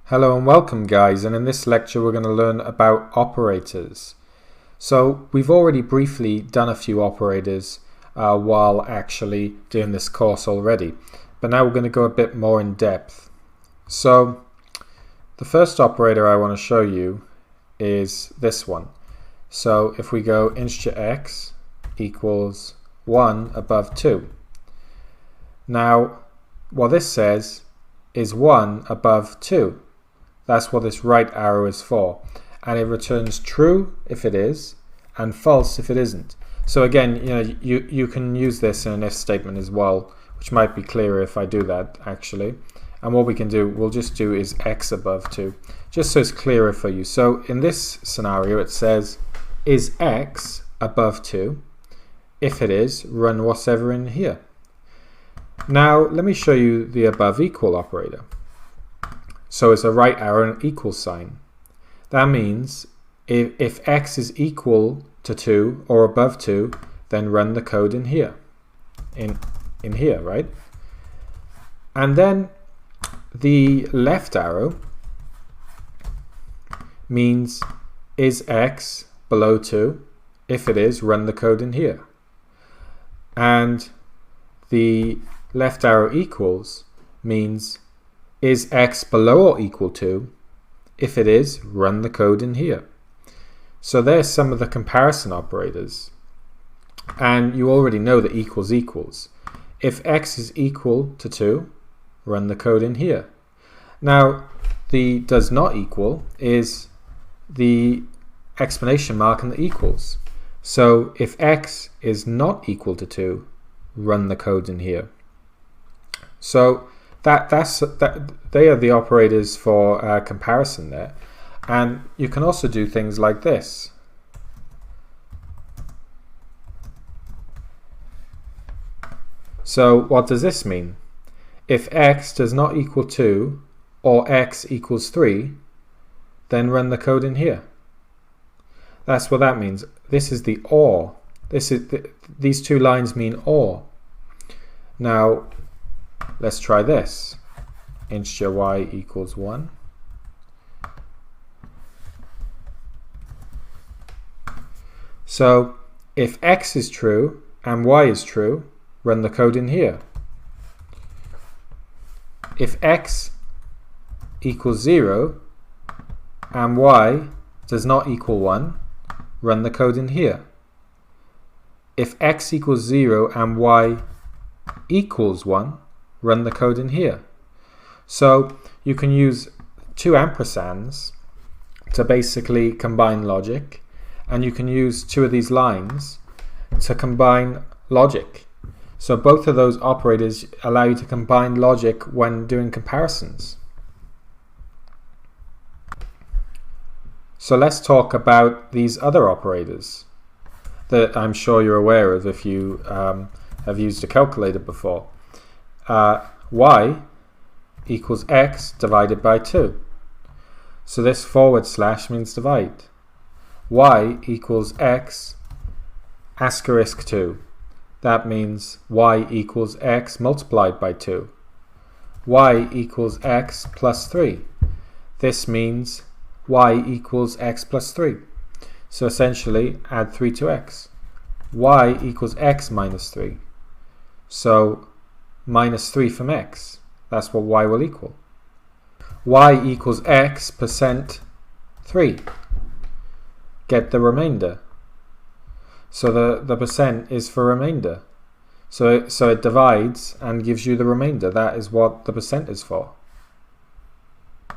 Hello and welcome guys, and in this lecture we're going to learn about operators. So we've already briefly done a few operators while actually doing this course already, but now we're going to go a bit more in depth. So the first operator I want to show you is this one. So if we go integer x equals 1 above 2. Now what this says is 1 above 2. That's what this right arrow is for, and it returns true if it is and false if it isn't. So again, you can use this in an if statement as well, which might be clearer if I do that actually. And what we'll just do is x above 2, just so it's clearer for you. So in this scenario it says, is x above 2? If it is, run whatever in here. Now let me show you the above equal operator. So it's a right arrow and equal sign. That means if x is equal to 2 or above 2, then run the code in here. In here, right? And then the left arrow means is x below 2? If it is, run the code in here. And the left arrow equals means is x below or equal to? If it is, run the code in here. So there's some of the comparison operators. And you already know that equals equals. If x is equal to 2, run the code in here. Now, the does not equal is the exclamation mark and the equals. So if x is not equal to 2, run the code in here. So they are the operators for comparison there. And you can also do things like this. So what does this mean? If x does not equal 2 or x equals 3, then run the code in here. That's what that means. This is the OR. These two lines mean OR. Now let's try this. Integer y equals 1. So if x is true and y is true, run the code in here. If x equals 0 and y does not equal 1, run the code in here. If x equals 0 and y equals 1, run the code in here. So you can use two ampersands to basically combine logic, and you can use two of these lines to combine logic. So both of those operators allow you to combine logic when doing comparisons. So let's talk about these other operators that I'm sure you're aware of if you have used a calculator before. Y equals x divided by 2. So this / means divide. Y equals x asterisk 2. That means y equals x multiplied by 2. Y equals x plus 3. This means y equals x plus 3. So essentially add 3 to x. Y equals x minus 3. So minus 3 from x. That's what y will equal. Y equals x percent 3. Get the remainder. So the percent is for remainder. So it divides and gives you the remainder. That is what the percent is for.